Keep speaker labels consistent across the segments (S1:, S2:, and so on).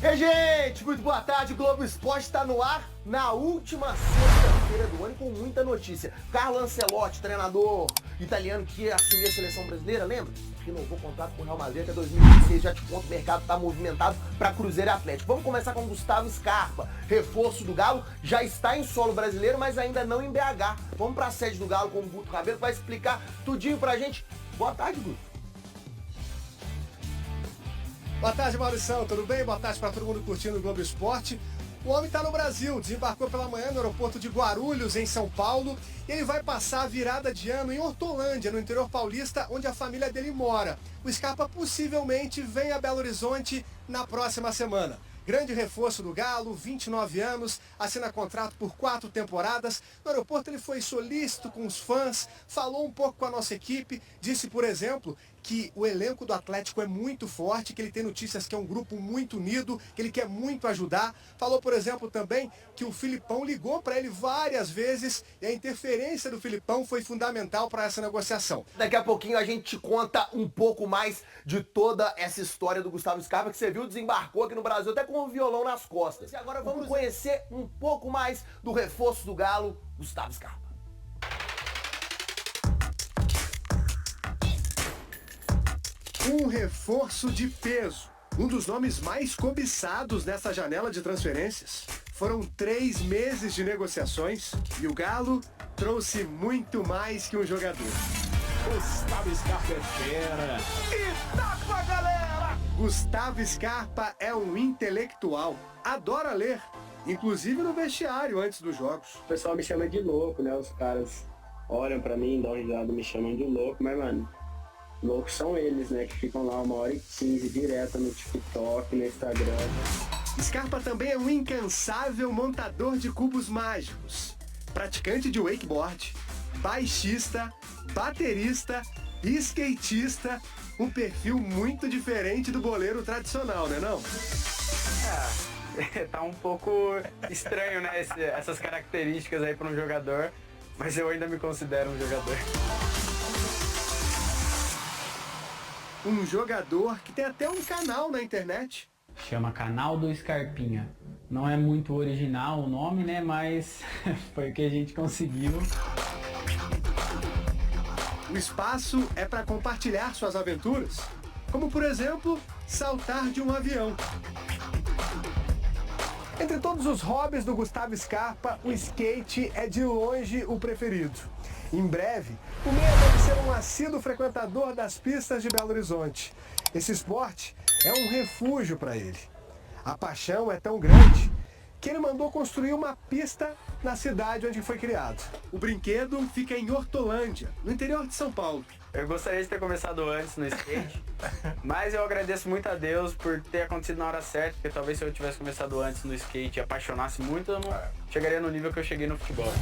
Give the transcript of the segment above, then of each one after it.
S1: Ei, gente, muito boa tarde. O Globo Esporte está no ar na última sexta-feira do ano e com muita notícia. Carlo Ancelotti, treinador italiano que assumiu a seleção brasileira, lembra? Renovou o contrato com o Real Madrid até 2026. Já te conto, o mercado está movimentado para Cruzeiro e Atlético. Vamos começar com o Gustavo Scarpa, reforço do Galo. Já está em solo brasileiro, mas ainda não em BH. Vamos para a sede do Galo com o Guto Rabelo, que vai explicar tudinho pra gente. Boa tarde, Guto.
S2: Boa tarde, Maurição, tudo bem? Boa tarde para todo mundo curtindo o Globo Esporte. O homem está no Brasil, desembarcou pela manhã no aeroporto de Guarulhos, em São Paulo, e ele vai passar a virada de ano em Hortolândia, no interior paulista, onde a família dele mora. O Scarpa possivelmente vem a Belo Horizonte na próxima semana. Grande reforço do Galo, 29 anos, assina contrato por 4 temporadas. No aeroporto ele foi solícito com os fãs, falou um pouco com a nossa equipe, disse, por exemplo, que o elenco do Atlético é muito forte, que ele tem notícias que é um grupo muito unido, que ele quer muito ajudar. Falou, por exemplo, também que o Filipão ligou para ele várias vezes e a interferência do Filipão foi fundamental para essa negociação.
S1: Daqui a pouquinho a gente te conta um pouco mais de toda essa história do Gustavo Scarpa, que você viu, desembarcou aqui no Brasil até com um violão nas costas. E agora vamos conhecer um pouco mais do reforço do Galo, Gustavo Scarpa.
S2: Um reforço de peso. Um dos nomes mais cobiçados nessa janela de transferências. Foram 3 meses de negociações e o Galo trouxe muito mais que um jogador.
S3: Gustavo Scarpa é fera.
S2: E tá com a galera! Gustavo Scarpa é um intelectual. Adora ler, inclusive no vestiário antes dos jogos.
S4: O pessoal me chama de louco, né? Os caras olham pra mim, dão risada, me chamam de louco, mas, mano, loucos são eles, né? Que ficam lá 1h15 direto no TikTok, no Instagram.
S2: Scarpa também é um incansável montador de cubos mágicos. Praticante de wakeboard, baixista, baterista e skatista. Um perfil muito diferente do boleiro tradicional, né não?
S4: Tá um pouco estranho, né? Essas características aí pra um jogador, mas eu ainda me considero um jogador.
S2: Um jogador que tem até um canal na internet.
S5: Chama Canal do Scarpinha. Não é muito original o nome, né? Mas foi o que a gente conseguiu.
S2: O espaço é para compartilhar suas aventuras, como por exemplo, saltar de um avião. Entre todos os hobbies do Gustavo Scarpa, o skate é de longe o preferido. Em breve, o meia deve ser um assíduo frequentador das pistas de Belo Horizonte. Esse esporte é um refúgio para ele. A paixão é tão grande que ele mandou construir uma pista na cidade onde foi criado. O brinquedo fica em Hortolândia, no interior de São Paulo.
S4: Eu gostaria de ter começado antes no skate, mas eu agradeço muito a Deus por ter acontecido na hora certa, porque talvez se eu tivesse começado antes no skate e apaixonasse muito, eu não chegaria no nível que eu cheguei no futebol.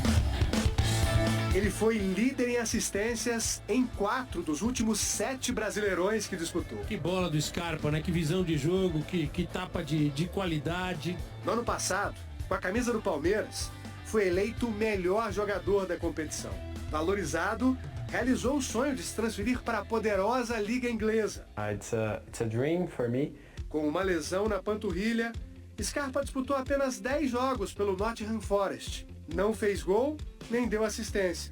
S2: Ele foi líder em assistências em 4 dos últimos 7 brasileirões que disputou.
S3: Que bola do Scarpa, né? Que visão de jogo, que tapa de qualidade.
S2: No ano passado, com a camisa do Palmeiras, foi eleito o melhor jogador da competição. Valorizado, realizou o sonho de se transferir para a poderosa Liga Inglesa.
S4: It's a dream for me.
S2: Com uma lesão na panturrilha, Scarpa disputou apenas 10 jogos pelo Nottingham Forest. Não fez gol, nem deu assistência.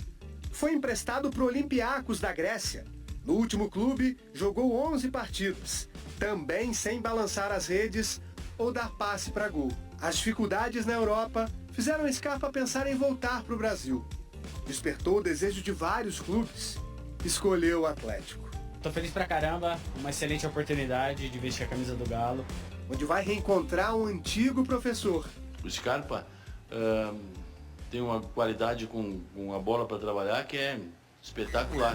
S2: Foi emprestado para o Olympiacos da Grécia. No último clube, jogou 11 partidas, também sem balançar as redes ou dar passe para gol. As dificuldades na Europa fizeram Scarpa pensar em voltar para o Brasil. Despertou o desejo de vários clubes. Escolheu o Atlético.
S5: Tô feliz pra caramba, uma excelente oportunidade de vestir a camisa do Galo.
S2: Onde vai reencontrar um antigo professor.
S6: O Scarpa tem uma qualidade com a bola para trabalhar que é espetacular.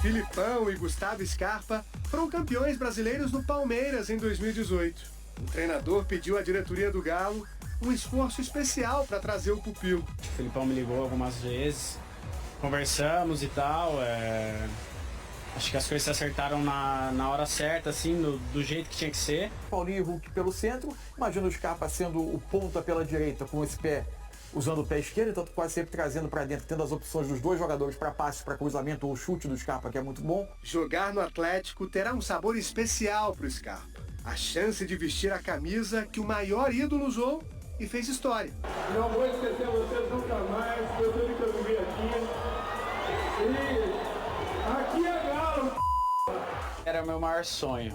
S2: Filipão e Gustavo Scarpa foram campeões brasileiros no Palmeiras em 2018. O treinador pediu à diretoria do Galo um esforço especial para trazer o pupilo.
S5: O Filipão me ligou algumas vezes, conversamos e tal. Acho que as coisas se acertaram na hora certa, assim, do jeito que tinha que ser.
S7: Paulinho e Hulk pelo centro, imagina o Scarpa sendo o ponta pela direita, com esse pé, usando o pé esquerdo, então quase sempre trazendo para dentro, tendo as opções dos dois jogadores para passe, para cruzamento ou chute do Scarpa, que é muito bom.
S2: Jogar no Atlético terá um sabor especial para o Scarpa. a chance de vestir a camisa que o maior ídolo usou e fez história.
S8: Não vou esquecer vocês nunca mais, eu tudo que eu vivi aqui. E aqui é Galo.
S4: Era meu maior sonho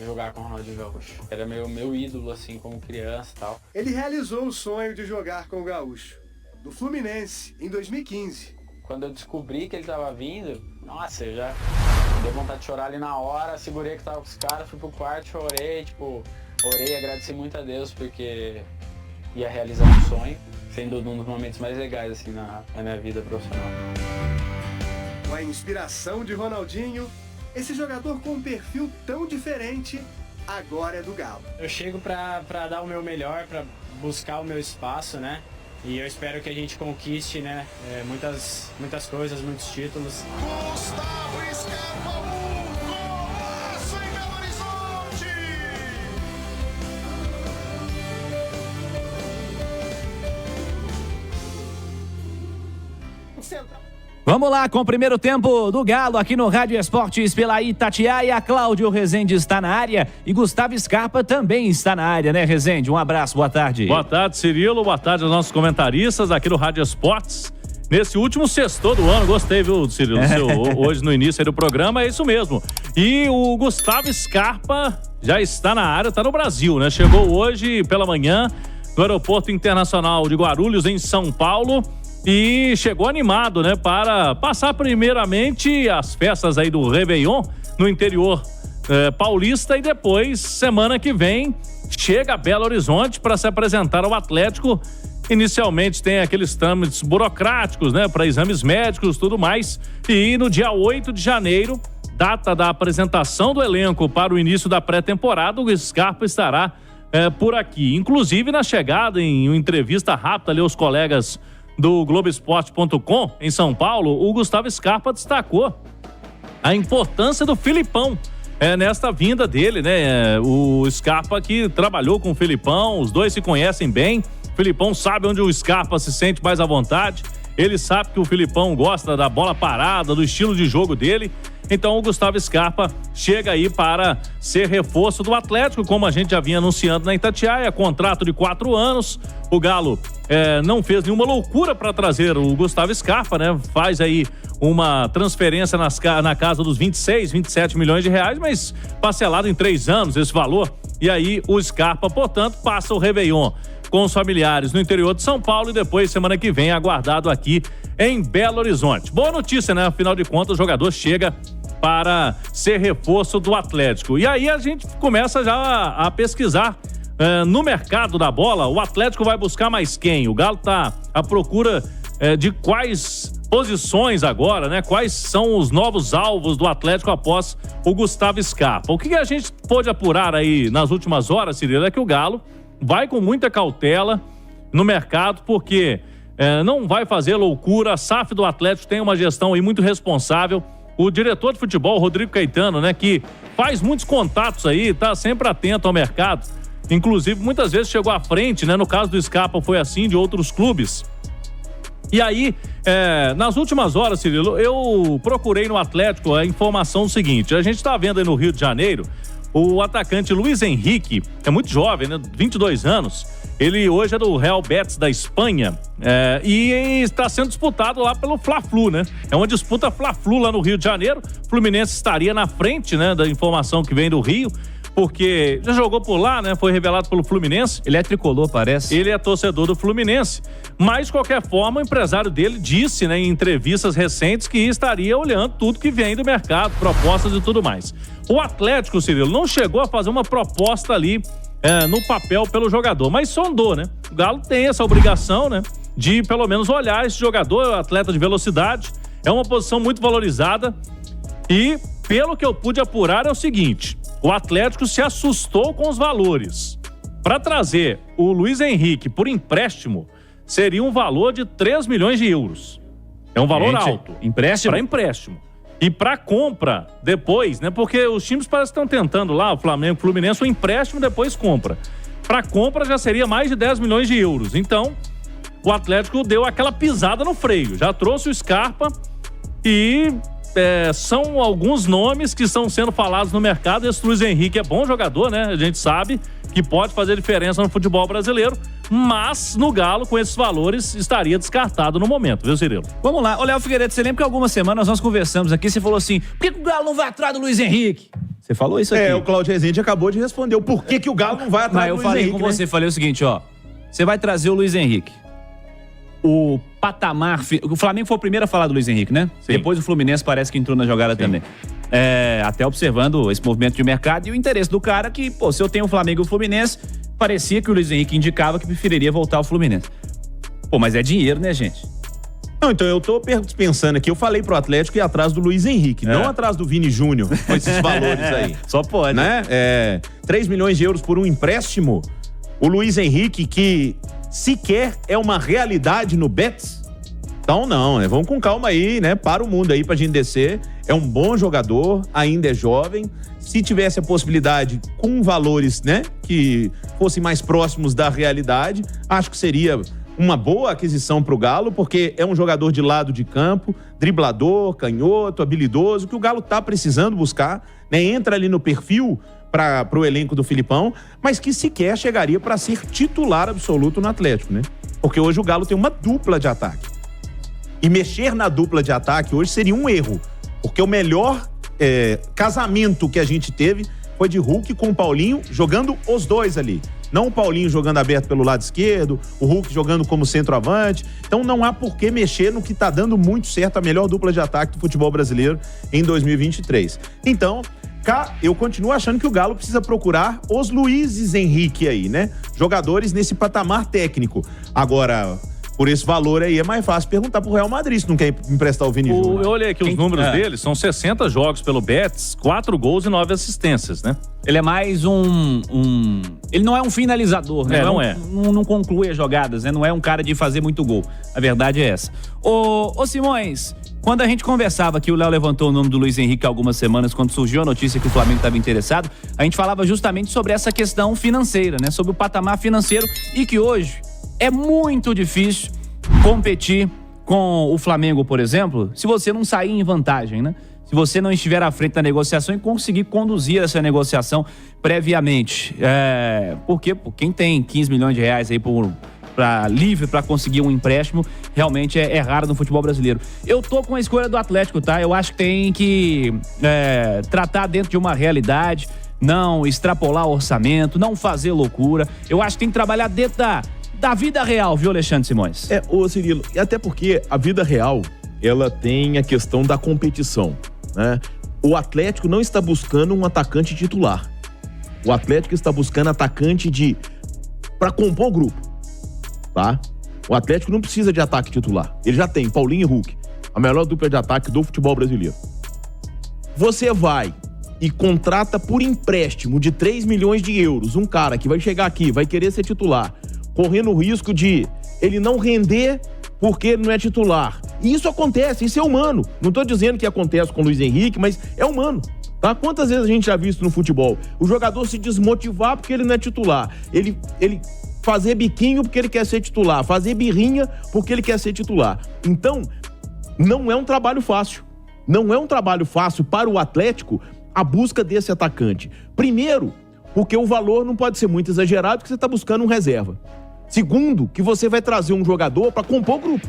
S4: jogar com o Ronaldinho Gaúcho. Era meu ídolo, assim, como criança e tal.
S2: Ele realizou o sonho de jogar com o Gaúcho, do Fluminense, em 2015.
S4: Quando eu descobri que ele tava vindo, nossa, eu já deu vontade de chorar ali na hora, segurei que tava com os caras, fui pro quarto, chorei, orei, agradeci muito a Deus porque ia realizar um sonho, sendo um dos momentos mais legais, assim, na minha vida profissional.
S2: Com a inspiração de Ronaldinho, esse jogador com um perfil tão diferente, agora é do Galo.
S5: Eu chego pra dar o meu melhor, pra buscar o meu espaço, né? E eu espero que a gente conquiste, né, muitas coisas, muitos títulos.
S9: Gustavo Scarpa, golaço em Belo Horizonte!
S10: Vamos lá com o primeiro tempo do Galo aqui no Rádio Esportes pela Itatiaia. Cláudio Rezende está na área e Gustavo Scarpa também está na área, né, Rezende? Um abraço, boa tarde.
S11: Boa tarde, Cirilo, boa tarde aos nossos comentaristas aqui no Rádio Esportes. Nesse último sexto do ano, gostei, viu, Cirilo? Hoje no início aí do programa, é isso mesmo. E o Gustavo Scarpa já está na área, está no Brasil, né? Chegou hoje pela manhã no Aeroporto Internacional de Guarulhos, em São Paulo. E chegou animado, né, para passar primeiramente as festas aí do Réveillon no interior paulista e depois, semana que vem, chega a Belo Horizonte para se apresentar ao Atlético. Inicialmente tem aqueles trâmites burocráticos, né, para exames médicos e tudo mais. E no dia 8 de janeiro, data da apresentação do elenco para o início da pré-temporada, o Scarpa estará por aqui. Inclusive, na chegada, em uma entrevista rápida ali aos colegas do Globoesporte.com em São Paulo, o Gustavo Scarpa destacou a importância do Filipão nesta vinda dele, né? O Scarpa que trabalhou com o Filipão, os dois se conhecem bem. O Filipão sabe onde o Scarpa se sente mais à vontade. Ele sabe que o Filipão gosta da bola parada, do estilo de jogo dele. Então o Gustavo Scarpa chega aí para ser reforço do Atlético, como a gente já vinha anunciando na Itatiaia, contrato de 4 anos. O Galo não fez nenhuma loucura para trazer o Gustavo Scarpa, né? Faz aí uma transferência na casa dos 26, 27 milhões de reais, mas parcelado em 3 anos esse valor. E aí o Scarpa, portanto, passa o Réveillon com os familiares no interior de São Paulo e depois, semana que vem, aguardado aqui em Belo Horizonte. Boa notícia, né? Afinal de contas, o jogador chega para ser reforço do Atlético. E aí a gente começa já a pesquisar no mercado da bola. O Atlético vai buscar mais quem? O Galo tá à procura de quais posições agora, né? Quais são os novos alvos do Atlético após o Gustavo Scarpa? O que a gente pôde apurar aí nas últimas horas, Cirilo, é que o Galo vai com muita cautela no mercado, porque não vai fazer loucura. A SAF do Atlético tem uma gestão aí muito responsável. O diretor de futebol, Rodrigo Caetano, né, que faz muitos contatos aí, tá sempre atento ao mercado. Inclusive, muitas vezes chegou à frente, né? No caso do Scarpa foi assim, de outros clubes. E aí, nas últimas horas, Cirilo, eu procurei no Atlético a informação seguinte. A gente tá vendo aí no Rio de Janeiro, o atacante Luiz Henrique, é muito jovem, né? 22 anos. Ele hoje é do Real Betis da Espanha e está sendo disputado lá pelo Fla-Flu, né? É uma disputa Fla-Flu lá no Rio de Janeiro. O Fluminense estaria na frente, né, da informação que vem do Rio, porque já jogou por lá, né? Foi revelado pelo Fluminense.
S10: Ele é tricolor, parece.
S11: Ele é torcedor do Fluminense. Mas, de qualquer forma, o empresário dele disse, né, em entrevistas recentes, que estaria olhando tudo que vem do mercado, propostas e tudo mais. O Atlético, Cirilo, não chegou a fazer uma proposta ali no papel pelo jogador, mas sondou, né? O Galo tem essa obrigação, né, de pelo menos olhar esse jogador, atleta de velocidade. É uma posição muito valorizada e, pelo que eu pude apurar, é o seguinte: o Atlético se assustou com os valores. Para trazer o Luiz Henrique por empréstimo, seria um valor de 3 milhões de euros. É um valor alto.
S10: Empréstimo?
S11: Para empréstimo. E para compra, depois, né? Porque os times parecem que estão tentando lá, o Flamengo, o Fluminense, o empréstimo depois compra. Para compra já seria mais de 10 milhões de euros. Então, o Atlético deu aquela pisada no freio. Já trouxe o Scarpa e são alguns nomes que estão sendo falados no mercado. Esse Luiz Henrique é bom jogador, né? A gente sabe que pode fazer diferença no futebol brasileiro, mas no Galo, com esses valores, estaria descartado no momento, viu, Cirilo?
S10: Vamos lá. Ô, Léo Figueiredo, você lembra que algumas semanas nós conversamos aqui, você falou assim, por que o Galo não vai atrás do Luiz Henrique? Você falou isso aqui.
S12: O Claudio Rezende acabou de responder o porquê que o Galo não vai atrás do Luiz Henrique.
S10: Mas eu falei com você, falei o seguinte, ó, você vai trazer o Luiz Henrique. O patamar... O Flamengo foi o primeiro a falar do Luiz Henrique, né? Sim. Depois o Fluminense parece que entrou na jogada também. Até observando esse movimento de mercado e o interesse do cara que, pô, se eu tenho o Flamengo e o Fluminense, parecia que o Luiz Henrique indicava que preferiria voltar ao Fluminense. Pô, mas é dinheiro, né, gente?
S12: Não, então eu tô pensando aqui, eu falei pro Atlético ir atrás do Luiz Henrique, não atrás do Vini Júnior, com esses valores aí.
S10: Só pode.
S12: Né? 3 milhões de euros por um empréstimo. O Luiz Henrique, que sequer é uma realidade no Betis. Então não, né? Vamos com calma aí, né? Para o mundo aí pra gente descer. É um bom jogador, ainda é jovem. Se tivesse a possibilidade com valores, né, que fossem mais próximos da realidade, acho que seria uma boa aquisição pro Galo, porque é um jogador de lado de campo, driblador, canhoto, habilidoso, que o Galo tá precisando buscar, né? Entra ali no perfil pro elenco do Filipão, mas que sequer chegaria para ser titular absoluto no Atlético, né? Porque hoje o Galo tem uma dupla de ataque. E mexer na dupla de ataque hoje seria um erro, porque o melhor casamento que a gente teve foi de Hulk com o Paulinho, jogando os dois ali. Não o Paulinho jogando aberto pelo lado esquerdo, o Hulk jogando como centroavante. Então não há por que mexer no que tá dando muito certo, a melhor dupla de ataque do futebol brasileiro em 2023. Então, eu continuo achando que o Galo precisa procurar os Luizes Henrique aí, né? Jogadores nesse patamar técnico. Agora, por esse valor aí, é mais fácil perguntar pro Real Madrid se não quer emprestar o Vini Júnior.
S11: Eu olhei aqui os números dele, são 60 jogos pelo Betis, 4 gols e 9 assistências, né?
S10: Ele é mais ele não é um finalizador, né? Não conclui as jogadas, né? Não é um cara de fazer muito gol. A verdade é essa. Ô Simões, quando a gente conversava aqui, o Léo levantou o nome do Luiz Henrique há algumas semanas, quando surgiu a notícia que o Flamengo estava interessado, a gente falava justamente sobre essa questão financeira, né? Sobre o patamar financeiro e que hoje é muito difícil competir com o Flamengo, por exemplo, se você não sair em vantagem, né? Se você não estiver à frente da negociação e conseguir conduzir essa negociação previamente. Porque quem tem 15 milhões de reais aí livre para conseguir um empréstimo, realmente é raro no futebol brasileiro. Eu tô com a escolha do Atlético, tá? Eu acho que tem que tratar dentro de uma realidade, não extrapolar o orçamento, não fazer loucura. Eu acho que tem que trabalhar dentro da vida real, viu, Alexandre Simões?
S12: Ô Cirilo, e até porque a vida real, ela tem a questão da competição, né? O Atlético não está buscando um atacante titular. O Atlético está buscando atacante para compor o grupo, tá? O Atlético não precisa de ataque titular. Ele já tem Paulinho e Hulk, a melhor dupla de ataque do futebol brasileiro. Você vai e contrata por empréstimo de 3 milhões de euros um cara que vai chegar aqui, vai querer ser titular, correndo o risco de ele não render porque ele não é titular. E isso acontece, isso é humano. Não tô dizendo que acontece com o Luiz Henrique, mas é humano, tá? Quantas vezes a gente já viu isso no futebol? O jogador se desmotivar porque ele não é titular. Ele fazer biquinho porque ele quer ser titular. Fazer birrinha porque ele quer ser titular. Então, não é um trabalho fácil. Não é um trabalho fácil para o Atlético a busca desse atacante. Primeiro, porque o valor não pode ser muito exagerado, porque você está buscando um reserva. Segundo, que você vai trazer um jogador para compor o grupo.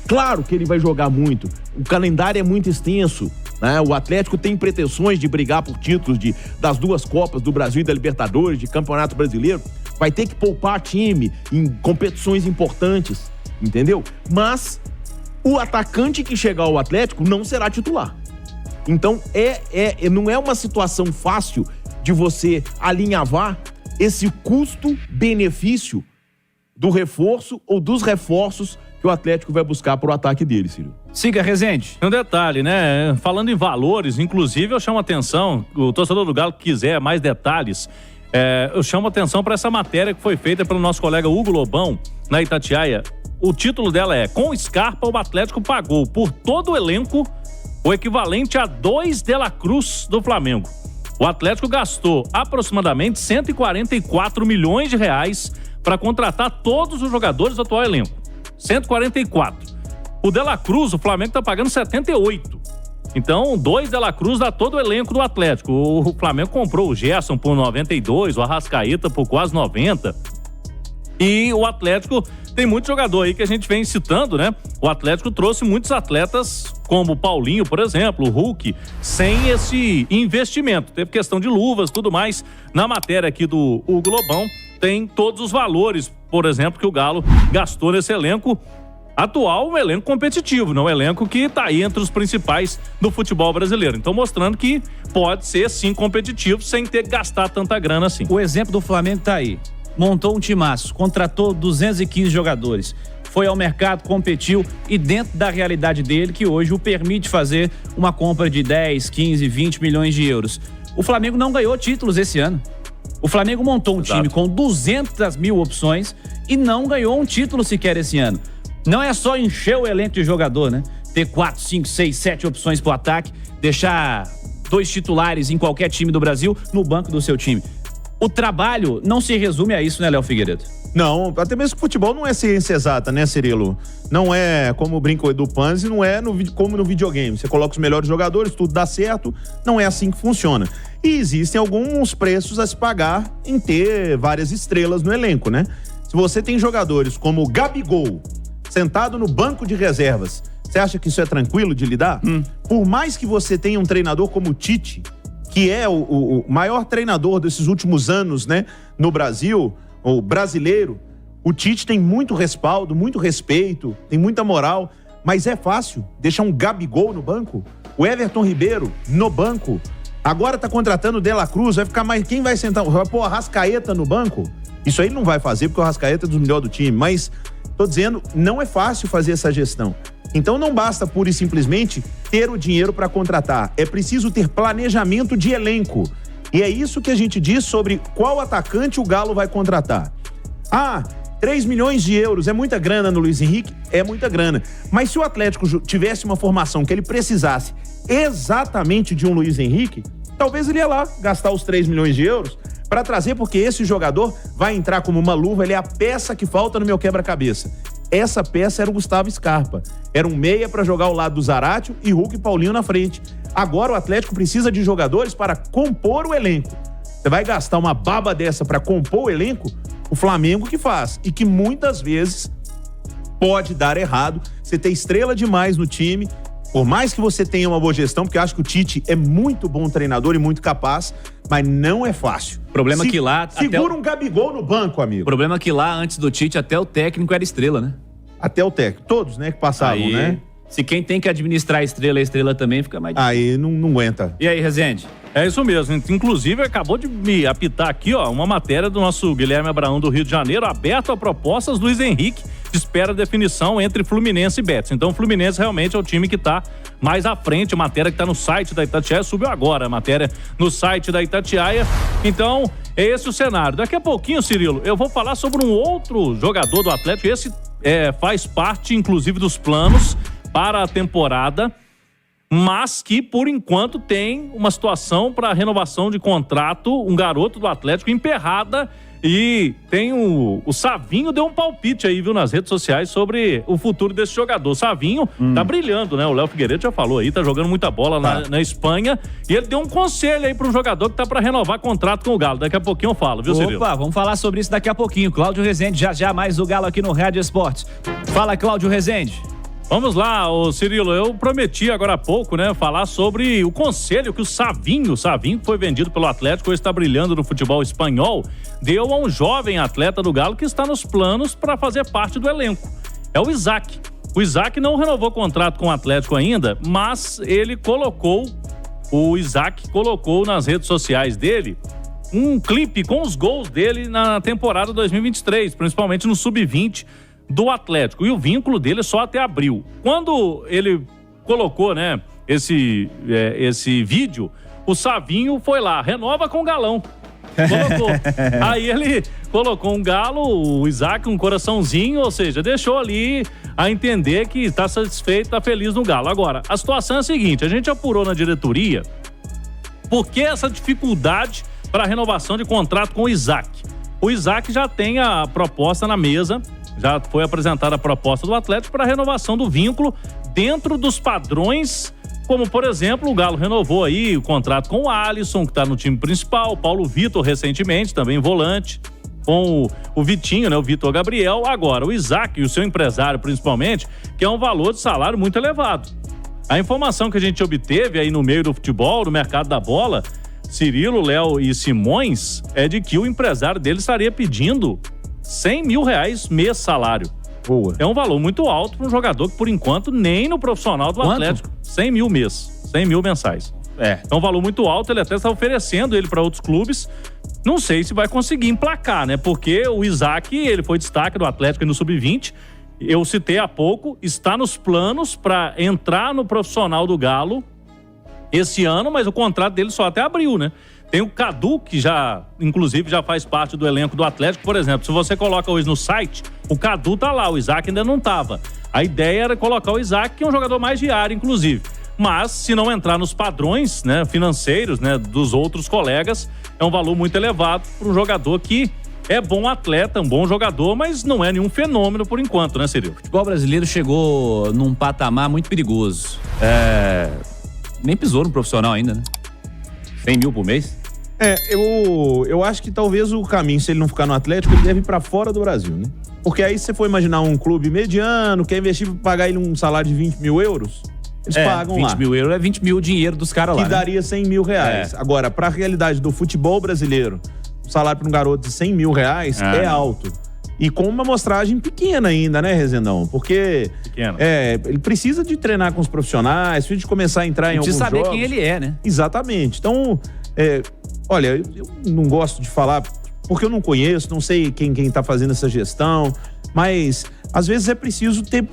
S12: Claro que ele vai jogar muito. O calendário é muito extenso, né? O Atlético tem pretensões de brigar por títulos das 2 Copas do Brasil e da Libertadores, de Campeonato Brasileiro. Vai ter que poupar time em competições importantes, entendeu? Mas o atacante que chegar ao Atlético não será titular. Então, não é uma situação fácil de você alinhavar esse custo-benefício do reforço ou dos reforços que o Atlético vai buscar para o ataque dele, Ciro.
S10: Siga, Rezende.
S11: Um detalhe, né? Falando em valores, inclusive eu chamo a atenção, o torcedor do Galo que quiser mais detalhes, eu chamo a atenção para essa matéria que foi feita pelo nosso colega Hugo Lobão, na Itatiaia. O título dela é: com Scarpa, o Atlético pagou por todo o elenco o equivalente a 2 De La Cruz do Flamengo. O Atlético gastou aproximadamente 144 milhões de reais para contratar todos os jogadores do atual elenco. 144. O De La Cruz, o Flamengo está pagando 78. Então, 2 de la Cruz dá todo o elenco do Atlético. O Flamengo comprou o Gerson por 92, o Arrascaeta por quase 90. E o Atlético tem muito jogador aí que a gente vem citando, né? O Atlético trouxe muitos atletas, como o Paulinho, por exemplo, o Hulk, sem esse investimento. Teve questão de luvas, tudo mais. Na matéria aqui do Globão, tem todos os valores, por exemplo, que o Galo gastou nesse elenco atual, um elenco competitivo, não um elenco que está aí entre os principais do futebol brasileiro. Então, mostrando que pode ser, sim, competitivo, sem ter que gastar tanta grana assim.
S10: O exemplo do Flamengo tá aí. Montou um timaço, contratou 215 jogadores, foi ao mercado, competiu e dentro da realidade dele, que hoje o permite fazer uma compra de 10, 15, 20 milhões de euros. O Flamengo não ganhou títulos esse ano. O Flamengo montou um time com 200 mil opções e não ganhou um título sequer esse ano. Não é só encher o elenco de jogador, né? Ter 4, 5, 6, 7 opções pro ataque, deixar 2 titulares em qualquer time do Brasil no banco do seu time. O trabalho não se resume a isso, né, Léo Figueiredo?
S12: Não, até mesmo que futebol não é ciência exata, né, Cirilo? Não é, como brinca o Edu Panzi, não é como no videogame. Você coloca os melhores jogadores, tudo dá certo, não é assim que funciona. E existem alguns preços a se pagar em ter várias estrelas no elenco, né? Se você tem jogadores como o Gabigol, sentado no banco de reservas, você acha que isso é tranquilo de lidar? Por mais que você tenha um treinador como o Tite, que é o maior treinador desses últimos anos, né, no Brasil, o brasileiro, o Tite tem muito respaldo, muito respeito, tem muita moral, mas é fácil deixar um Gabigol no banco? O Everton Ribeiro no banco? Agora tá contratando o De La Cruz, vai ficar mais... Quem vai sentar? Vai pôr o Arrascaeta no banco? Isso aí ele não vai fazer, porque o Arrascaeta é dos melhores do time, mas tô dizendo, não é fácil fazer essa gestão. Então não basta pura e simplesmente ter o dinheiro para contratar. É preciso ter planejamento de elenco. E é isso que a gente diz sobre qual atacante o Galo vai contratar. 3 milhões de euros é muita grana no Luiz Henrique? É muita grana. Mas se o Atlético tivesse uma formação que ele precisasse exatamente de um Luiz Henrique, talvez ele ia lá gastar os 3 milhões de euros para trazer, porque esse jogador vai entrar como uma luva, ele é a peça que falta no meu quebra-cabeça. Essa peça era o Gustavo Scarpa. Era um meia para jogar ao lado do Zaratio e Hulk e Paulinho na frente. Agora o Atlético precisa de jogadores para compor o elenco. Você vai gastar uma baba dessa para compor o elenco? O Flamengo que faz. E que muitas vezes pode dar errado. Você tem estrela demais no time. Por mais que você tenha uma boa gestão, porque eu acho que o Tite é muito bom treinador e muito capaz, mas não é fácil.
S10: O problema é que lá...
S12: Segura um Gabigol no banco, amigo.
S10: O problema é que lá, antes do Tite, até o técnico era estrela, né?
S12: Até o técnico. Todos, né, que passavam,
S10: aí,
S12: né?
S10: Se quem tem que administrar a estrela também, fica mais difícil.
S12: Aí não aguenta.
S10: E aí, Rezende?
S11: É isso mesmo. Inclusive, acabou de me apitar aqui, ó, uma matéria do nosso Guilherme Abraão do Rio de Janeiro, aberto a propostas. Luiz Henrique espera definição entre Fluminense e Betis. Então, o Fluminense realmente é o time que tá mais à frente. A matéria que tá no site da Itatiaia, subiu agora a matéria no site da Itatiaia. Então, é esse o cenário. Daqui a pouquinho, Cirilo, eu vou falar sobre um outro jogador do Atlético. Esse faz parte, inclusive, dos planos para a temporada, mas que, por enquanto, tem uma situação para renovação de contrato, um garoto do Atlético emperrada, e tem o Savinho deu um palpite aí, viu, nas redes sociais sobre o futuro desse jogador. O Savinho tá brilhando, né? O Léo Figueiredo já falou aí, tá jogando muita bola na Espanha, e ele deu um conselho aí para um jogador que tá para renovar contrato com o Galo. Daqui a pouquinho eu falo, viu, Cirilo?
S10: Opa, vamos falar sobre isso daqui a pouquinho. Cláudio Rezende, já mais o Galo aqui no Rádio Esportes. Fala, Cláudio Rezende.
S11: Vamos lá, ô Cirilo, eu prometi agora há pouco, né, falar sobre o conselho que o Savinho que foi vendido pelo Atlético, hoje está brilhando no futebol espanhol, deu a um jovem atleta do Galo que está nos planos para fazer parte do elenco. É o Isaac. O Isaac não renovou contrato com o Atlético ainda, mas o Isaac colocou nas redes sociais dele um clipe com os gols dele na temporada 2023, principalmente no Sub-20 do Atlético, e o vínculo dele é só até abril. Quando ele colocou, né, esse vídeo, o Savinho foi lá, renova com o Galão. Colocou. Aí ele colocou um galo, o Isaac, um coraçãozinho, ou seja, deixou ali a entender que está satisfeito, está feliz no Galo. Agora, a situação é a seguinte, a gente apurou na diretoria por que essa dificuldade para a renovação de contrato com o Isaac. O Isaac já tem a proposta na mesa, já foi apresentada a proposta do Atlético para a renovação do vínculo dentro dos padrões Como, por exemplo, o Galo renovou aí o contrato com o Alisson, que está no time principal, Paulo Vitor recentemente, também volante, com o Vitinho, né, o Vitor Gabriel. Agora, o Isaac e o seu empresário, principalmente, que é um valor de salário muito elevado. A informação que a gente obteve aí no meio do futebol, no mercado da bola, Cirilo, Léo e Simões, é de que o empresário dele estaria pedindo R$100 mil mês salário.
S12: Boa.
S11: É um valor muito alto para um jogador que, por enquanto, nem no profissional do Atlético. 100 mil mês, 100 mil mensais. É um valor muito alto, ele até está oferecendo ele para outros clubes. Não sei se vai conseguir emplacar, né? Porque o Isaac, ele foi destaque do Atlético no Sub-20. Eu citei há pouco, está nos planos para entrar no profissional do Galo esse ano, mas o contrato dele só até abril, né? Tem o Cadu, que já, inclusive, já faz parte do elenco do Atlético. Por exemplo, se você coloca hoje no site, o Cadu tá lá, o Isaac ainda não tava. A ideia era colocar o Isaac, que é um jogador mais de área, inclusive. Mas, se não entrar nos padrões, né, financeiros, né, dos outros colegas, é um valor muito elevado para um jogador que é bom atleta, um bom jogador, mas não é nenhum fenômeno por enquanto, né, Cirilo?
S10: O futebol brasileiro chegou num patamar muito perigoso. Nem pisou no profissional ainda, né? 100 mil por mês?
S12: Eu acho que talvez o caminho, se ele não ficar no Atlético, ele deve ir pra fora do Brasil, né? Porque aí se você for imaginar um clube mediano, quer investir pra pagar ele um salário de 20 mil euros, eles pagam
S10: 20
S12: lá.
S10: 20 mil euros é 20 mil dinheiro dos caras lá.
S12: Que daria 100 mil reais. Agora, pra realidade do futebol brasileiro, o salário pra um garoto de 100 mil reais é alto. E com uma amostragem pequena ainda, né, Rezendão? Porque ele precisa de treinar com os profissionais, precisa de começar a entrar em alguns jogos.
S10: Precisa saber quem ele é, né?
S12: Exatamente. Então, olha, eu não gosto de falar porque eu não conheço, não sei quem tá fazendo essa gestão, mas às vezes é preciso ter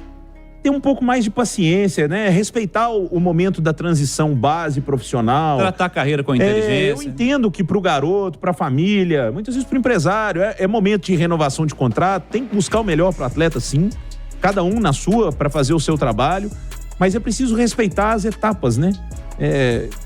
S12: um pouco mais de paciência, né? Respeitar o momento da transição base profissional.
S10: Tratar a carreira com inteligência.
S12: Eu entendo que pro garoto, pra família, muitas vezes pro empresário, é momento de renovação de contrato, tem que buscar o melhor pro atleta, sim. Cada um na sua, pra fazer o seu trabalho, mas é preciso respeitar as etapas, né?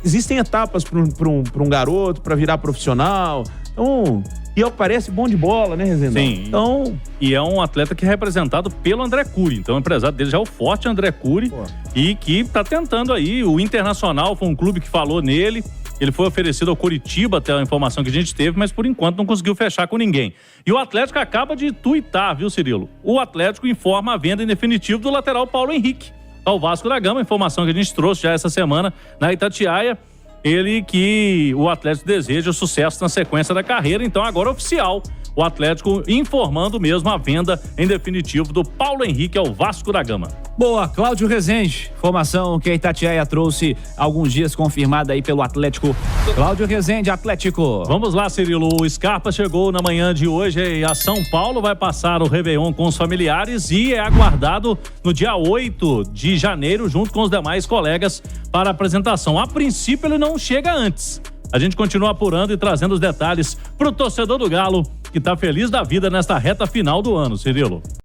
S12: Existem etapas para um garoto, para virar profissional. Então, e parece bom de bola, né, Rezendão?
S11: Sim.
S12: Então,
S11: e é um atleta que é representado pelo André Cury. Então, o empresário dele já é o forte André Cury. E que tá tentando aí. O Internacional foi um clube que falou nele. Ele foi oferecido ao Coritiba, até a informação que a gente teve, mas por enquanto não conseguiu fechar com ninguém. E o Atlético acaba de tuitar, viu, Cirilo? O Atlético informa a venda em definitivo do lateral Paulo Henrique ao Vasco da Gama, informação que a gente trouxe já essa semana na Itatiaia. Ele que o Atlético deseja sucesso na sequência da carreira, então agora oficial. O Atlético informando mesmo a venda em definitivo do Paulo Henrique ao Vasco da Gama.
S10: Boa, Cláudio Rezende, informação que a Itatiaia trouxe há alguns dias, confirmada aí pelo Atlético. Cláudio Rezende, Atlético.
S11: Vamos lá, Cirilo, o Scarpa chegou na manhã de hoje a São Paulo, vai passar o Réveillon com os familiares e é aguardado no dia 8 de janeiro, junto com os demais colegas, para a apresentação. A princípio ele não chega antes. A gente continua apurando e trazendo os detalhes pro torcedor do Galo, que tá feliz da vida nesta reta final do ano, Cirilo.